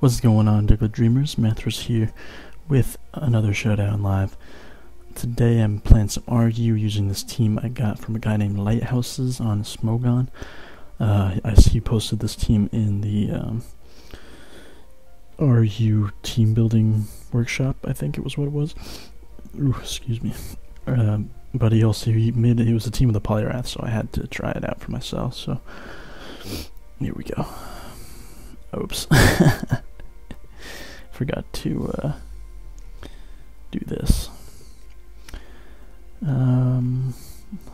What's going on, Diggletdreamers? Mathras here with another Showdown live. Today I'm playing some RU using this team I got from a guy named Lighthouses on Smogon. I see he posted this team in the RU team building workshop, I think it was what it was. Ooh, excuse me. But he was a team with a Poliwrath, so I had to try it out for myself, so here we go. Oops. Forgot to do this.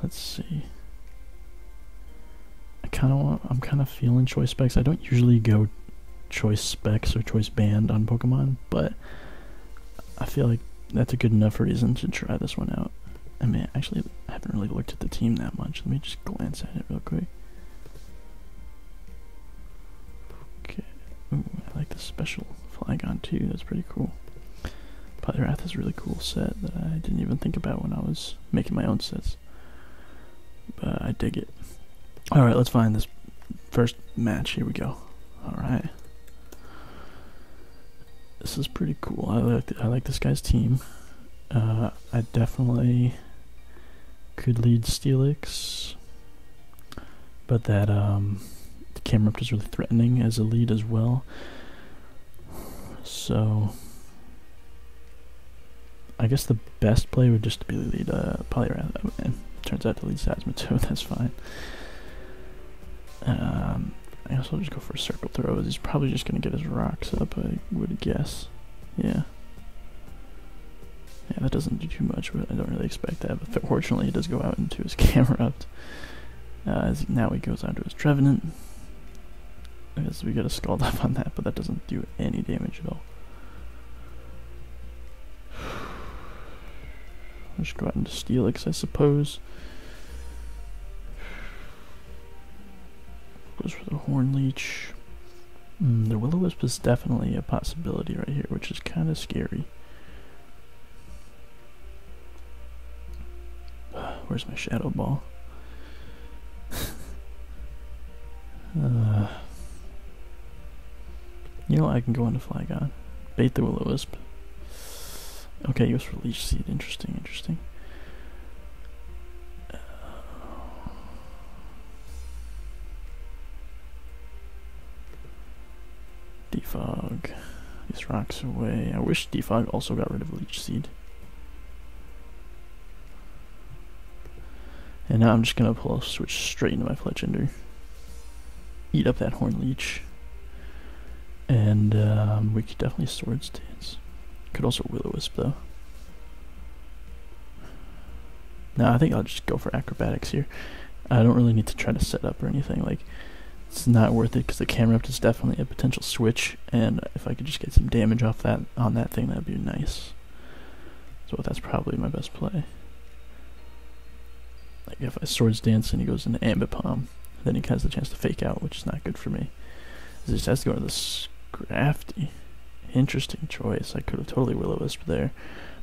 Let's see. I'm kind of feeling choice specs. I don't usually go choice specs or choice band on Pokemon, but I feel like that's a good enough reason to try this one out. I mean, actually, I haven't really looked at the team that much. Let me just glance at it real quick. Okay. Ooh, I like the special Flygon too. That's pretty cool. Poliwrath is a really cool set that I didn't even think about when I was making my own sets. But I dig it. Alright, let's find this first match. Here we go. Alright. This is pretty cool. I like this guy's team. I definitely could lead Steelix, but that Gamefreak is really threatening as a lead as well. So I guess the best play would just be to lead Poliwrath. And turns out to lead Seismitoad. That's fine. I guess I'll just go for a circle throw. He's probably just gonna get his rocks up, I would guess. Yeah. Yeah, that doesn't do too much, but I don't really expect that. But fortunately, he does go out into his Camerupt. Now he goes on to his Trevenant. I guess we got a Scald up on that, but that doesn't do any damage at all. I'll just go out into Steelix, I suppose. Goes for the Horn Leech. The Will-O-Wisp is definitely a possibility right here, which is kind of scary. Where's my Shadow Ball? You know what, I can go into Flygon. Bait the Will-O-Wisp. Okay, he goes for Leech Seed. Interesting, interesting. Defog. These rocks away. I wish Defog also got rid of Leech Seed. And now I'm just gonna pull a switch straight into my Fletchender. Eat up that Horn Leech. And we could definitely Swords Dance. Could also Will-O-Wisp though. No, I think I'll just go for Acrobatics here. I don't really need to try to set up or anything. Like, it's not worth it because the Camerupt is definitely a potential switch, and if I could just get some damage off that on that thing, that'd be nice. So that's probably my best play. Like if I Swords Dance and he goes into Ambipom, then he has the chance to fake out, which is not good for me. He just has to go to the Scrafty. Interesting choice. I could have totally Will-O-Wisp there,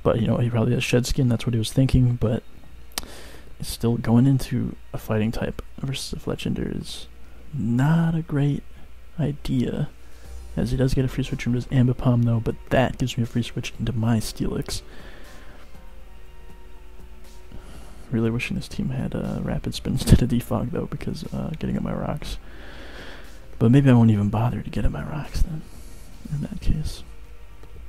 but you know, he probably has Shed Skin. That's what he was thinking, but it's still going into a fighting type versus a Fletchender is not a great idea, as he does get a free switch into his Ambipom though, but that gives me a free switch into my Steelix. Really wishing this team had a Rapid Spin instead of Defog though, because getting at my rocks. But maybe I won't even bother to get at my rocks then. In that case,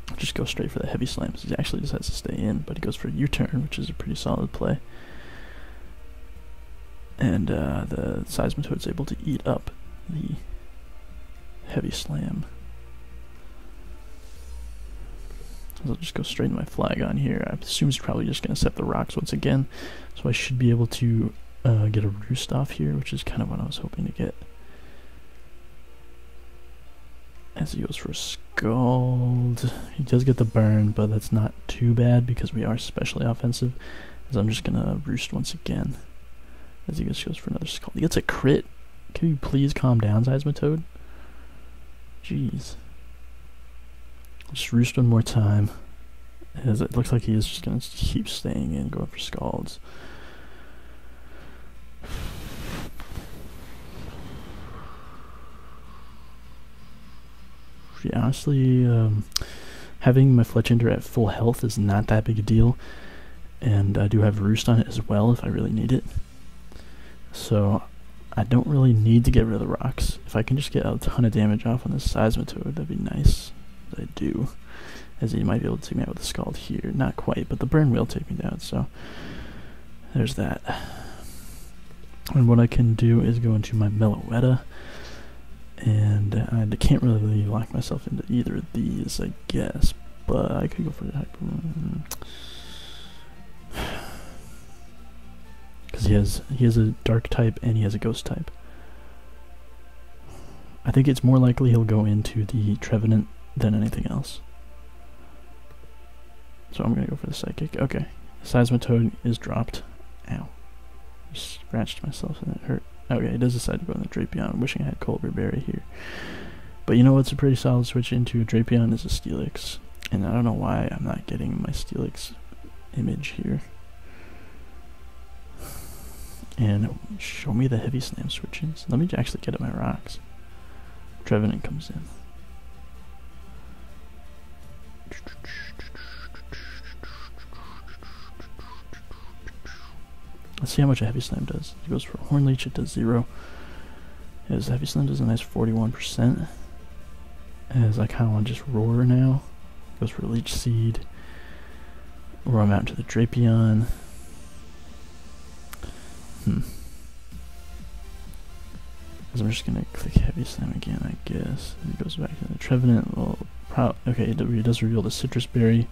I'll just go straight for the Heavy Slams. He actually just has to stay in, but he goes for a U-turn, which is a pretty solid play. And the Seismitoad's able to eat up the Heavy Slam. So I'll just go straight into my Flygon here. I assume he's probably just going to set the rocks once again, so I should be able to get a Roost off here, which is kind of what I was hoping to get. As he goes for a Scald. He does get the burn, but that's not too bad because we are especially offensive. So I'm just going to Roost once again. As he just goes for another Scald. He gets a crit. Can you please calm down, Seismitoad? Jeez. Just Roost one more time. As it looks like he is just going to keep staying in, going for Scalds. strategy. Honestly, having my Fletchender at full health is not that big a deal, and I do have Roost on it as well if I really need it. So I don't really need to get rid of the rocks. If I can just get a ton of damage off on this Seismitoad, that'd be nice. But I do, as he might be able to take me out with the Scald here. Not quite, but the burn will take me down, so there's that. And what I can do is go into my Meloetta, and I can't really lock myself into either of these, I guess, but I could go for the Hyper. Because he has a dark type and he has a ghost type. I think it's more likely he'll go into the Trevenant than anything else. So I'm gonna go for the Psychic. Okay, Seismitoad is dropped. Ow. Just scratched myself and it hurt. Okay, he does decide to go in the Drapion. I'm wishing I had Colbur Berry here. But you know what's a pretty solid switch into a Drapion is a Steelix. And I don't know why I'm not getting my Steelix image here. And show me the Heavy Slam switch-ins. Let me actually get at my rocks. Trevenant comes in. Let's see how much a Heavy Slam does. It goes for Horn Leech, it does 0. As Heavy Slam does a nice 41%. As I kind of want to just roar now. Goes for Leech Seed. Roar him out to the Drapion. Because I'm just going to click Heavy Slam again, I guess. And it goes back to the Trevenant. Well, okay, it does reveal the Citrus Berry.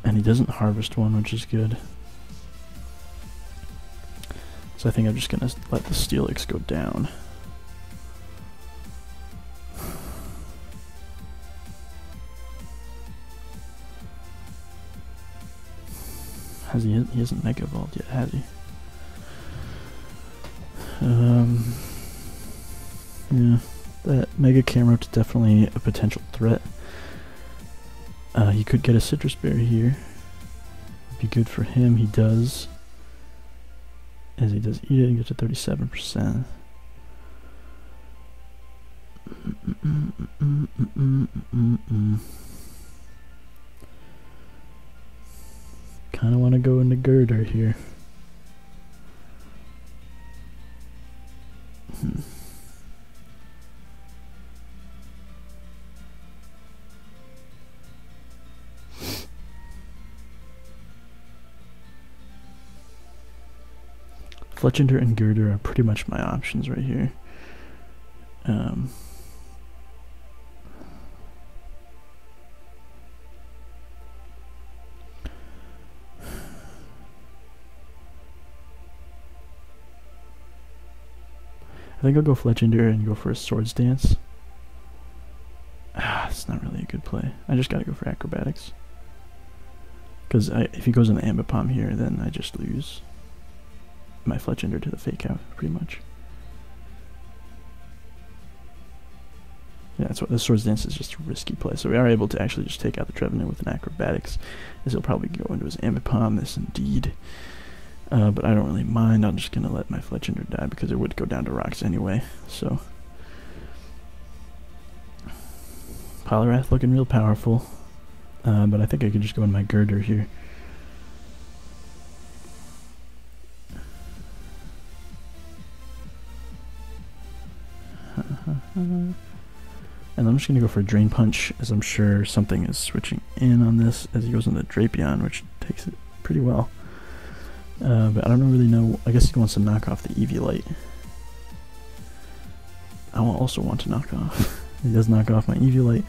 And he doesn't harvest one, which is good. So I think I'm just going to let the Steelix go down. He hasn't Mega Evolved yet, has he? Yeah, that Mega Camerupt is definitely a potential threat. He could get a Citrus Berry here. Would be good for him. He does. As he does eat it, he gets to 37%. Kind of want to go into Girder here. Fletchender and Girder are pretty much my options right here. I think I'll go Fletchender and go for a Swords Dance. It's not really a good play. I just gotta go for Acrobatics. Because if he goes in the Ambipom here, then I just lose my Fletchender to the Fake Out, pretty much. Yeah, that's what the Swords Dance is, just a risky play. So we are able to actually just take out the Trevenant with an Acrobatics, as he'll probably go into his Ambipom, this indeed. But I don't really mind. I'm just gonna let my Fletchender die because it would go down to rocks anyway. So Poliwrath looking real powerful, but I think I could just go in my Girder here. And I'm just gonna go for a Drain Punch, as I'm sure something is switching in on this as he goes into Drapion, which takes it pretty well. But I don't really know. I guess he wants to knock off the Eviolite. I will also want to knock off. He does knock off my Eviolite,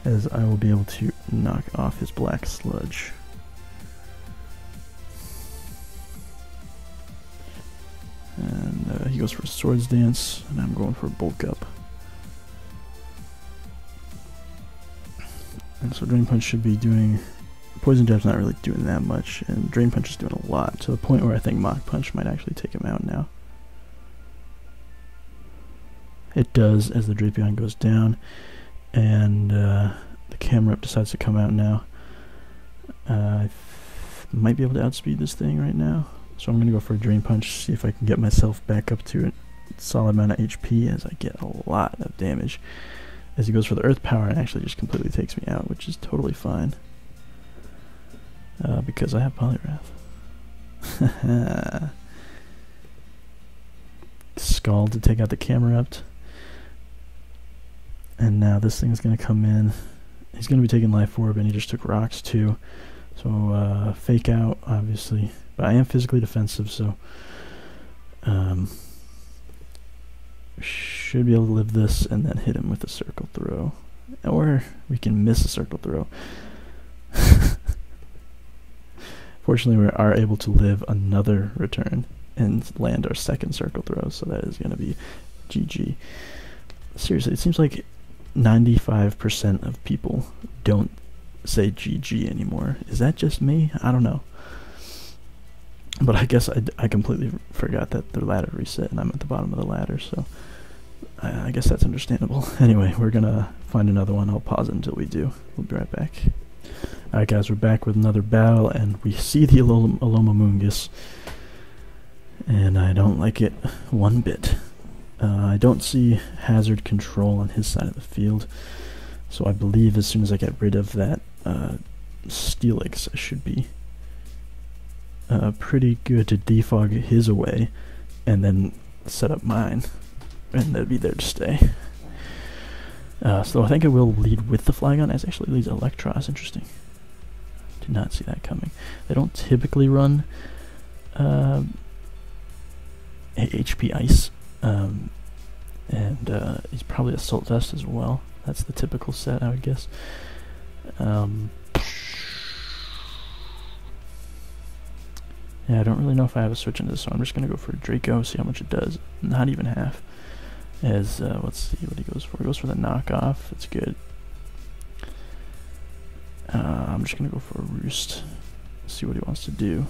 as I will be able to knock off his Black Sludge. And he goes for a Swords Dance, and I'm going for a Bulk Up. And so Drain Punch should be doing... Poison Jab's not really doing that much, and Drain Punch is doing a lot, to the point where I think Mach Punch might actually take him out now. It does, as the Drapion goes down, and the Camerupt decides to come out now. I might be able to outspeed this thing right now, so I'm going to go for a Drain Punch, see if I can get myself back up to it solid amount of HP as I get a lot of damage. As he goes for the earth power, it actually just completely takes me out, which is totally fine. Because I have Poliwrath. Scald to take out the Camerupt. And now this thing's going to come in. He's going to be taking Life Orb, and he just took rocks too. So fake out, obviously. But I am physically defensive, so should be able to live this and then hit him with a circle throw. Or we can miss a circle throw. Fortunately, we are able to live another return and land our second circle throw, so that is going to be GG. Seriously, it seems like 95% of people don't say GG anymore. Is that just me? I don't know. But I guess I completely forgot that the ladder reset and I'm at the bottom of the ladder, so I guess that's understandable. Anyway, we're going to find another one. I'll pause it until we do. We'll be right back. Alright guys, we're back with another battle, and we see the Alomomungus, and I don't like it one bit. I don't see hazard control on his side of the field, so I believe as soon as I get rid of that Steelix, I should be pretty good to defog his away, and then set up mine, and that'd be there to stay. So I think I will lead with the Flygon, as actually leads Electros. Interesting. Did not see that coming. They don't typically run HP Ice, and he's probably Assault Vest as well. That's the typical set, I would guess. Yeah, I don't really know if I have a switch into this, so I'm just gonna go for Draco, see how much it does. Not even half. As let's see what he goes for. He goes for the knockoff. That's good. I'm just gonna go for a Roost. See what he wants to do.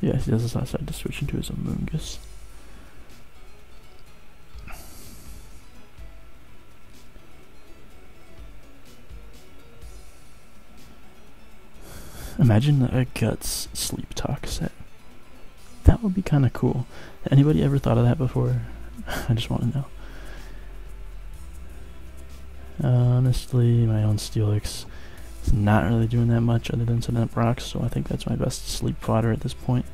Yeah, he does decide to switch into his Amoonguss. Imagine a Guts Sleep Talk set. That would be kind of cool. Anybody ever thought of that before? I just want to know. Honestly, my own Steelix is not really doing that much other than setting up rocks, so I think that's my best sleep fodder at this point.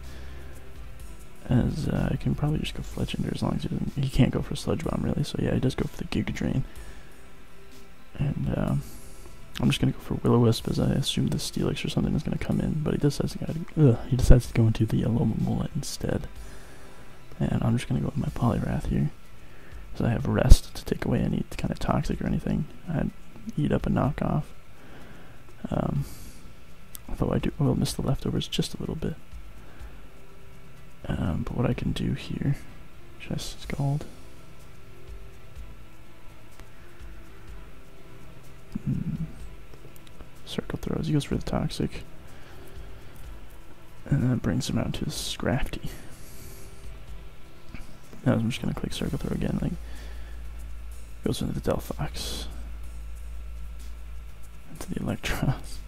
As I can probably just go Fletchinder as long as he can't go for Sludge Bomb really, so yeah, he does go for the Giga Drain. And I'm just gonna go for Will-O-Wisp, as I assume the Steelix or something is gonna come in, but he decides to go into the Alomomola instead. And I'm just gonna go with my Poliwrath here, so I have Rest to take away any kind of toxic or anything. I'd eat up a knockoff. Although I will miss the leftovers just a little bit. But what I can do here, should I Scald? Circle throws. He goes for the toxic, and that brings him out to his Scrafty. Now I'm just gonna click circle throw again. Like, goes into the Delphox, into the Electros.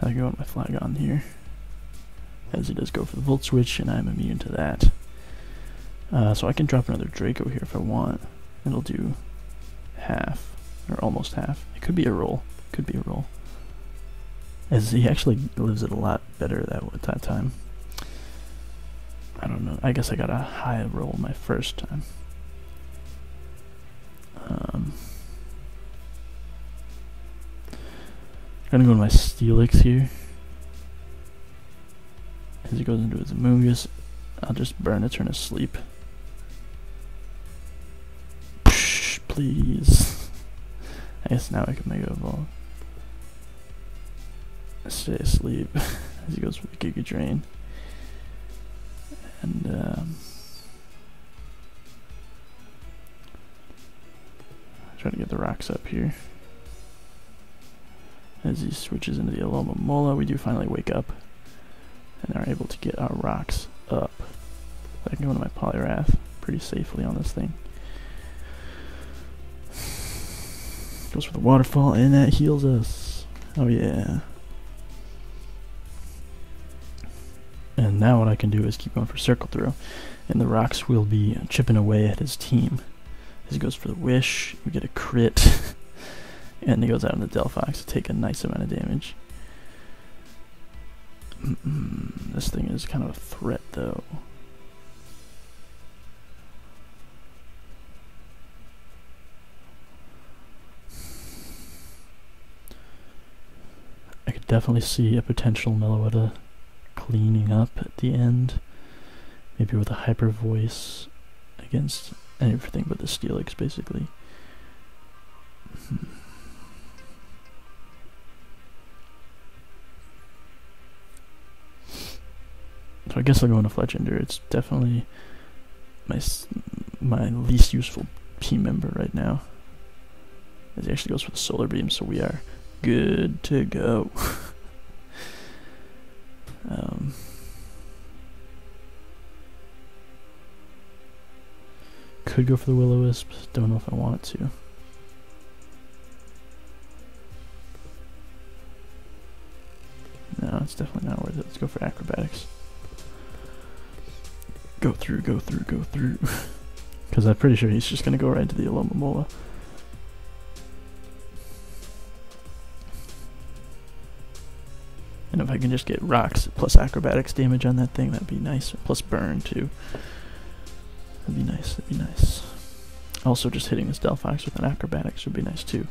I go with my Flygon here, as he does go for the Volt Switch, and I'm immune to that. So I can drop another Draco here if I want. It'll do half, or almost half. It could be a roll. Could be a roll. As he actually lives it a lot better that time. I don't know. I guess I got a high roll my first time. I'm gonna go to my Steelix here. As he goes into his Amoonguss, I'll just burn a turn of sleep. Please. I guess now I can Mega Evolve. Stay asleep as he goes for the Giga Drain. And try to get the rocks up here. As he switches into the Alomomola, we do finally wake up and are able to get our rocks up. I can go into my Poliwrath pretty safely on this thing. Goes for the waterfall, and that heals us. Oh yeah. And now what I can do is keep going for circle throw, and the rocks will be chipping away at his team. As he goes for the wish, we get a crit, and he goes out on the Delphox to take a nice amount of damage. This thing is kind of a threat though. I could definitely see a potential Meloetta cleaning up at the end, maybe with a hyper voice against everything but the Steelix, basically. So I guess I'll go into Fletchender. It's definitely my least useful team member right now, as he actually goes for the Solar Beam, so we are good to go. Could go for the Will-O-Wisp, don't know if I want to. No, it's definitely not worth it. Let's go for Acrobatics. Go through, go through, go through. Because I'm pretty sure he's just going to go right into the Alomomola. And if I can just get rocks plus acrobatics damage on that thing, that'd be nice. Plus burn too. That'd be nice, that'd be nice. Also just hitting this Delphox with an acrobatics would be nice too.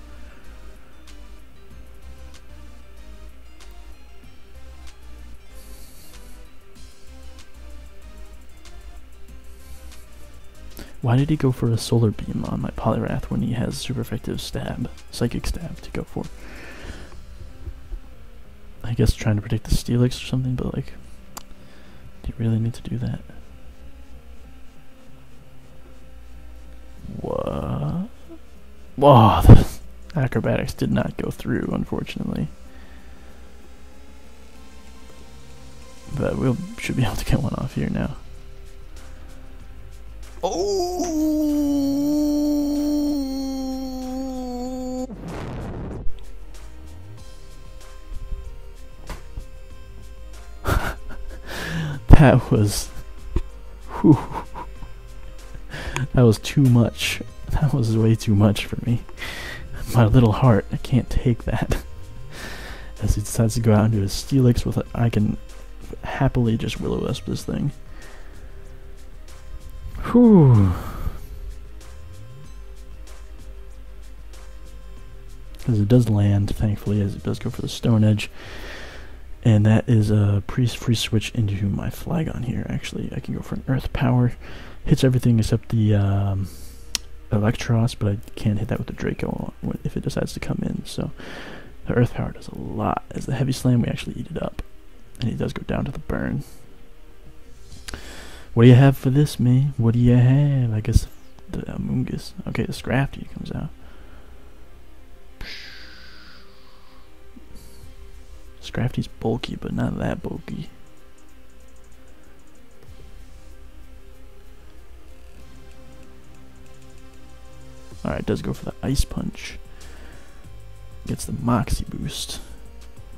Why did he go for a Solar Beam on my Poliwrath when he has super effective stab, Psychic Stab to go for? I guess trying to protect the Steelix or something, but like, do you really need to do that? What? Whoa, the acrobatics did not go through, unfortunately. But we should be able to get one off here now. Oh! That was... Whew. That was too much. That was way too much for me. My little heart, I can't take that. As he decides to go out into his Steelix with it, I can happily just Will-O-Wisp this thing. Whew. Because it does land, thankfully, as it does go for the Stone Edge. And that is a free switch into my Flygon here, actually. I can go for an Earth Power. Hits everything except the Electros, but I can't hit that with the Draco if it decides to come in. So the Earth Power does a lot. As the Heavy Slam, we actually eat it up. And he does go down to the burn. What do you have for this, me? What do you have? I guess the Amoonguss. Okay, the Scrafty comes out. Scrafty's bulky, but not that bulky. Alright, it does go for the Ice Punch. Gets the Moxie boost.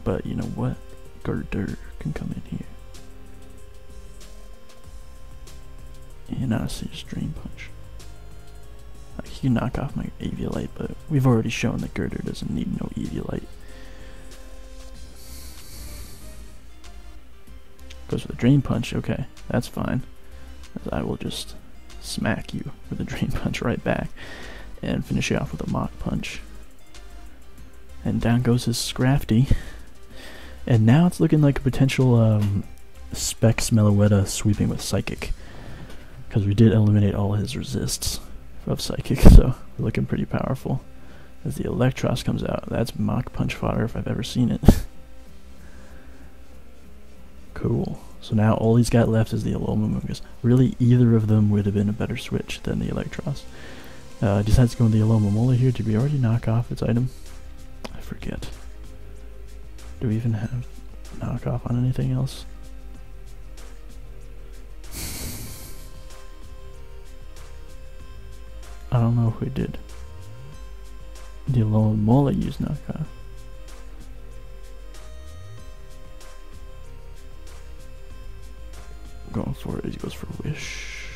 But you know what? Girder can come in here. And honestly, just Dream Punch. Like, he can knock off my Eviolite, but we've already shown that Girder doesn't need no Eviolite. Goes for the Drain Punch, okay, that's fine. As I will just smack you with a Drain Punch right back and finish you off with a Mach Punch. And down goes his Scrafty. And now it's looking like a potential Specs Meloetta sweeping with Psychic. Because we did eliminate all his resists of Psychic, so we're looking pretty powerful. As the Electros comes out, that's Mach Punch fodder if I've ever seen it. Cool. So now all he's got left is the Alomomoongus. Really, either of them would have been a better switch than the Electros. Decides to go with the Alomomola here. Did we already knock off its item? I forget. Do we even have knockoff on anything else? I don't know if we did. The Alomomola used knockoff. going for it. He goes for Wish.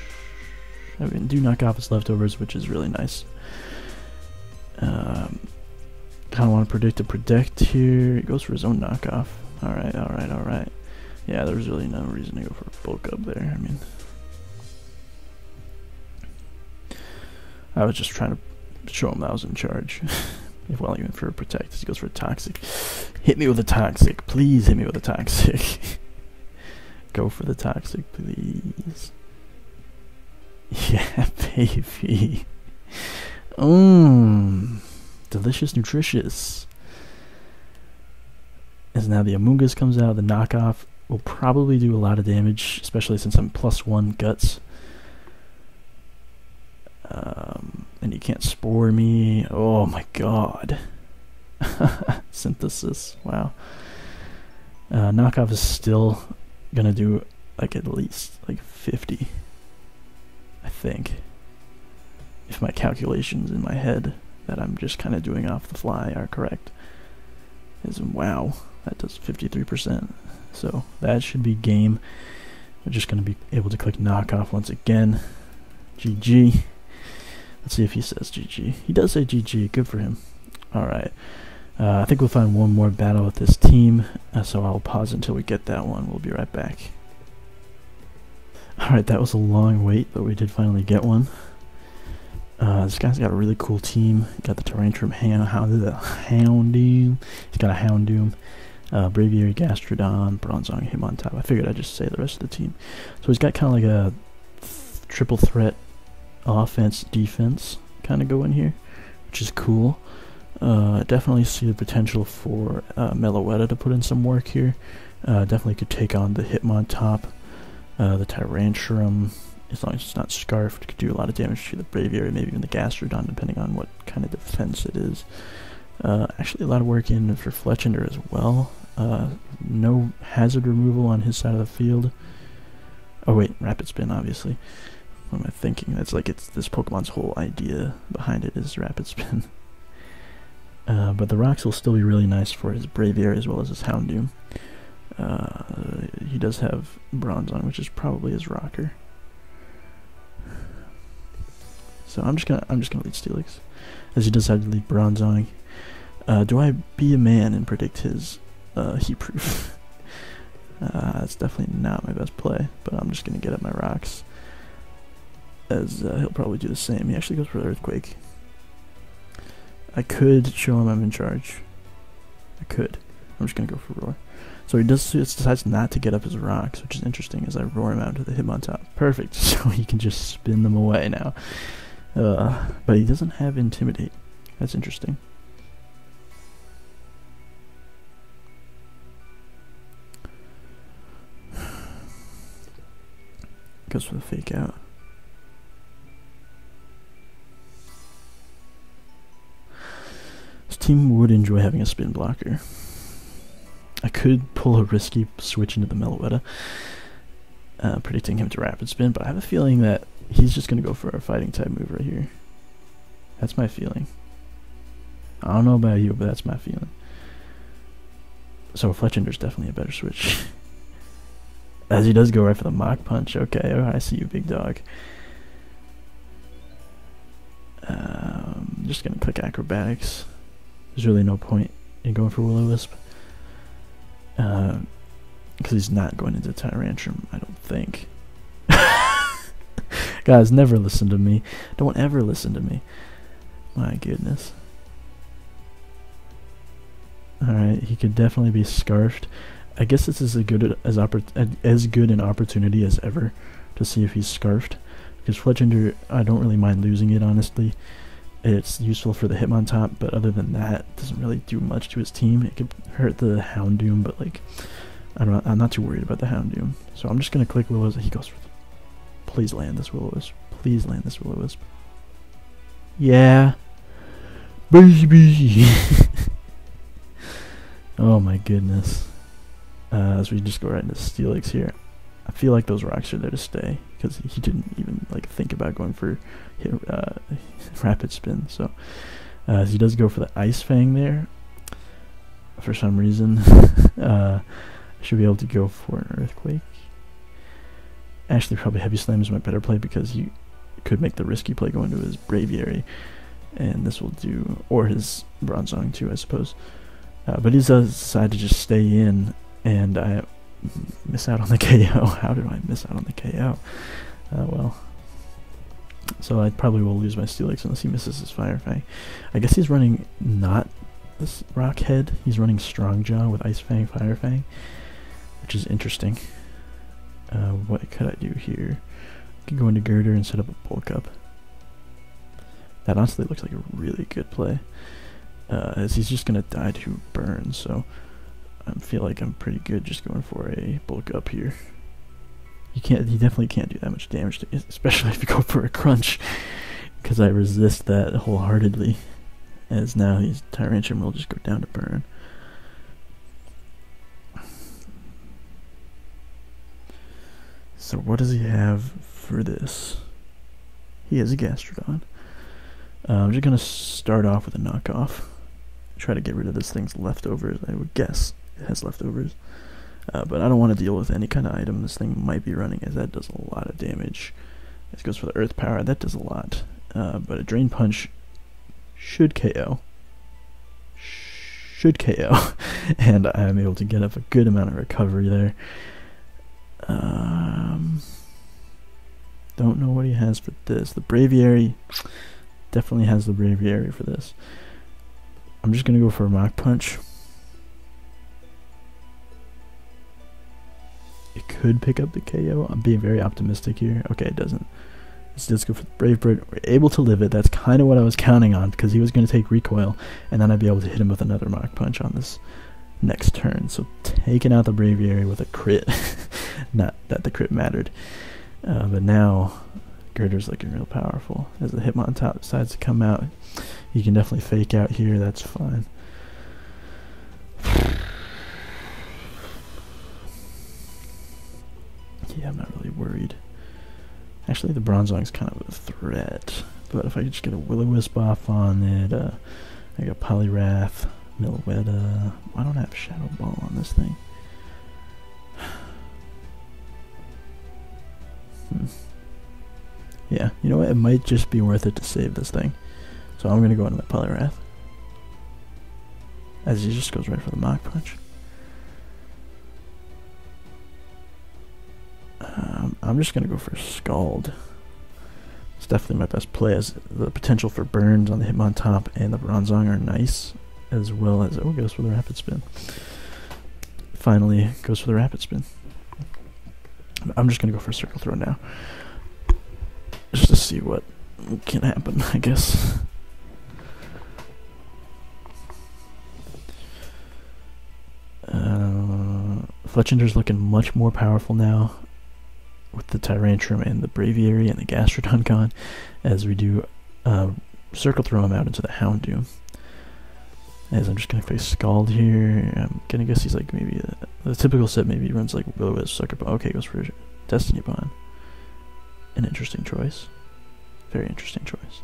I mean, do knock off his leftovers, which is really nice. Kind of want to predict a protect here. He goes for his own knockoff. Alright, alright, alright. Yeah, there's really no reason to go for a bulk up there. I mean, I was just trying to show him that I was in charge. Well, he went for a protect. He goes for a toxic. Hit me with a toxic. Please hit me with a toxic. Go for the toxic, please. Yeah, baby. Delicious, nutritious. As now the Amoonguss comes out, the knockoff will probably do a lot of damage, especially since I'm +1 guts. And you can't spore me. Oh my god. Synthesis. Wow. Knockoff is still gonna do like at least like 50. I think. If my calculations in my head that I'm just kind of doing off the fly are correct. Wow, that does 53%. So that should be game. We're just gonna be able to click knockoff once again. GG. Let's see if he says GG. He does say GG. Good for him. Alright. I think we'll find one more battle with this team. So I'll pause until we get that one. We'll be right back. Alright, that was a long wait, but we did finally get one. This guy's got a really cool team. Got the Tyrantrum Houndoom. He's got a Houndoom. Braviary, Gastrodon, Bronzong, him on top. I figured I'd just say the rest of the team. So he's got kind of like a triple threat offense, defense kind of going here, which is cool. Definitely see the potential for Meloetta to put in some work here. Definitely could take on the Hitmontop, the Tyrantrum, as long as it's not Scarfed. Could do a lot of damage to the Braviary, maybe even the Gastrodon, depending on what kind of defense it is. Actually, a lot of work in for Fletchinder as well. No hazard removal on his side of the field. Oh wait, Rapid Spin, obviously. What am I thinking? That's like it's this Pokemon's whole idea behind it is Rapid Spin. But the rocks will still be really nice for his Braviary as well as his Houndoom. He does have Bronzong, which is probably his rocker. So I'm just gonna lead Steelix, as he does have to lead Bronzong. Do I be a man and predict his heat proof? That's definitely not my best play, but I'm just gonna get at my rocks, as he'll probably do the same. He actually goes for the Earthquake. I could show him I'm in charge. I could. I'm just gonna go for Roar. So he decides not to get up his rocks, which is interesting, as I roar him out to the Hitmontop. Perfect. So he can just spin them away now. But he doesn't have Intimidate. That's interesting. Goes for the Fake Out. This team would enjoy having a spin blocker. I could pull a risky switch into the Meloetta, predicting him to Rapid Spin, but I have a feeling that he's just going to go for a Fighting type move right here. That's my feeling. I don't know about you, but that's my feeling. So Fletchinder's definitely a better switch. As he does go right for the Mach Punch. Okay, I see you, big dog. Just going to click Acrobatics. There's really no point in going for Will-O-Wisp. Because he's not going into Tyrantrum, I don't think. Guys, never listen to me. Don't ever listen to me. My goodness. Alright, he could definitely be Scarfed. I guess this is as good an opportunity as ever to see if he's Scarfed. Because Fletchinder, I don't really mind losing it, honestly. It's useful for the Hitmontop, but other than that, it doesn't really do much to his team. It could hurt the Houndoom, but like, I'm not too worried about the Houndoom. So I'm just gonna click Will-O-Wisp. He goes for the, please land this Will-O-Wisp. Please land this Will-O-Wisp. Yeah. Baby. Oh my goodness. As we just go right into Steelix here. I feel like those rocks are there to stay, because he didn't even like think about going for Rapid Spin. So he does go for the Ice Fang there for some reason. I should be able to go for an Earthquake. Actually, probably Heavy Slam is my better play because you could make the risky play go into his Braviary, and this will do, or his Bronzong too, I suppose. But he does decide to just stay in, and I miss out on the KO. How did I miss out on the KO? Well, so I probably will lose my Steelix unless he misses his Fire Fang. I guess he's running not this Rock Head. He's running Strong Jaw with Ice Fang, Fire Fang, which is interesting. What could I do here? I could go into Girder and set up a Bulk Up. That honestly looks like a really good play, as he's just gonna die to burn. So I feel like I'm pretty good just going for a Bulk Up here. You definitely can't do that much damage to it, especially if you go for a Crunch, because I resist that wholeheartedly. As now his Tyrantrum will just go down to burn. So what does he have for this? He has a Gastrodon. I'm just gonna start off with a knockoff. Try to get rid of this thing's leftovers. I would guess it has leftovers. But I don't want to deal with any kind of item this thing might be running, as that does a lot of damage. This goes for the Earth Power, that does a lot. But a Drain Punch should KO. And I'm able to get up a good amount of recovery there. Don't know what he has for this. The Braviary definitely has the Braviary for this. I'm just going to go for a Mach Punch. It could pick up the KO. I'm being very optimistic here. Okay, it doesn't. Let's just go for the Brave Bird. We're able to live it. That's kind of what I was counting on, because he was going to take Recoil, and then I'd be able to hit him with another Mach Punch on this next turn. So taking out the Braviary with a crit. Not that the crit mattered. But now Girder's looking real powerful. As the Hitmontop decides to come out, you can definitely fake out here. That's fine. Yeah, I'm not really worried. Actually, the Bronzong's kind of a threat, but if I could just get a Will-O-Wisp off on it, I got Poliwrath, Milwetta. I don't have Shadow Ball on this thing. Yeah, you know what? It might just be worth it to save this thing. So I'm going to go into my Poliwrath, as he just goes right for the Mach Punch. I'm just going to go for Scald. It's definitely my best play, as the potential for burns on the Hitmontop and the Bronzong are nice, as well as, oh, it goes for the Rapid Spin. Finally goes for the Rapid Spin. I'm just going to go for a Circle Throw now, just to see what can happen, I guess. Fletchender's looking much more powerful now, with the Tyrantrum and the Braviary and the Gastrodon gone, as we do Circle Throw him out into the Houndoom. As I'm just going to face Scald here. I'm going to guess he's like maybe the typical set, maybe he runs like Will-O-Wisp, Sucker Ball. Okay, goes for Destiny Bond. An interesting choice. Very interesting choice.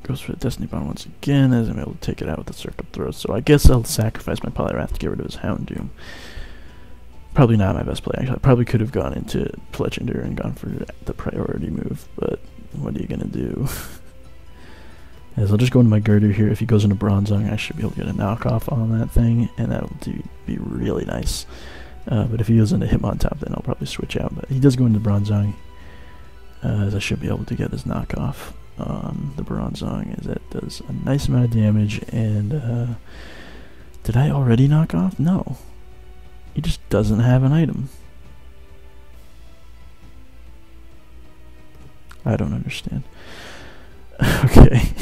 Goes for the Destiny Bond once again, as I'm able to take it out with the Circle Throw. So I guess I'll sacrifice my Poliwrath to get rid of his Houndoom. Probably not my best play, actually. I probably could have gone into Fletchender and gone for the priority move, but what are you going to do? As I'll just go into my Girder here. If he goes into Bronzong, I should be able to get a knockoff on that thing, and that will be really nice. But if he goes into Hitmontop, then I'll probably switch out. But he does go into Bronzong, as I should be able to get his knockoff on the Bronzong, as that does a nice amount of damage. And did I already knock off? No. He just doesn't have an item. I don't understand. Okay,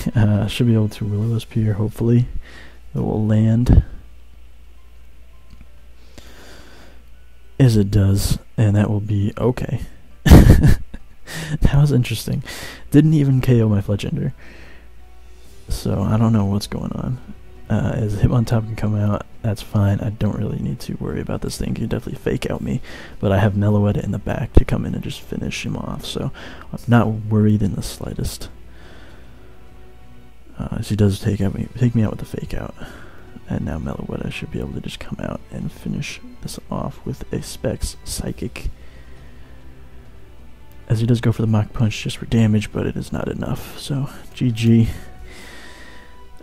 should be able to Will-O-Wisp here, hopefully. It will land. As it does, and that will be okay. That was interesting. Didn't even KO my Fletchender. So I don't know what's going on. As Hitmontop can come out, that's fine. I don't really need to worry about this thing. He can definitely fake out me, but I have Meloetta in the back to come in and just finish him off, so I'm not worried in the slightest. As he does take me out with the fake out, and now Meloetta should be able to just come out and finish this off with a Specs Psychic. As he does go for the Mach Punch just for damage, but it is not enough. So GG.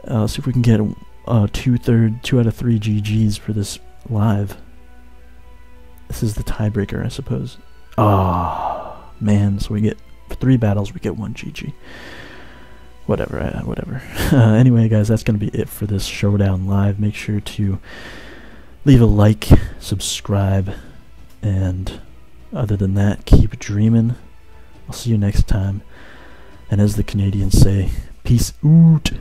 See if we can get 2 out of 3 GGs for this live. This is the tiebreaker, I suppose. Ah, man. So we get for 3 battles, we get 1 GG. Whatever, whatever. Anyway, guys, that's gonna be it for this Showdown live. Make sure to leave a like, subscribe, and other than that, keep dreaming. I'll see you next time. And as the Canadians say, peace out.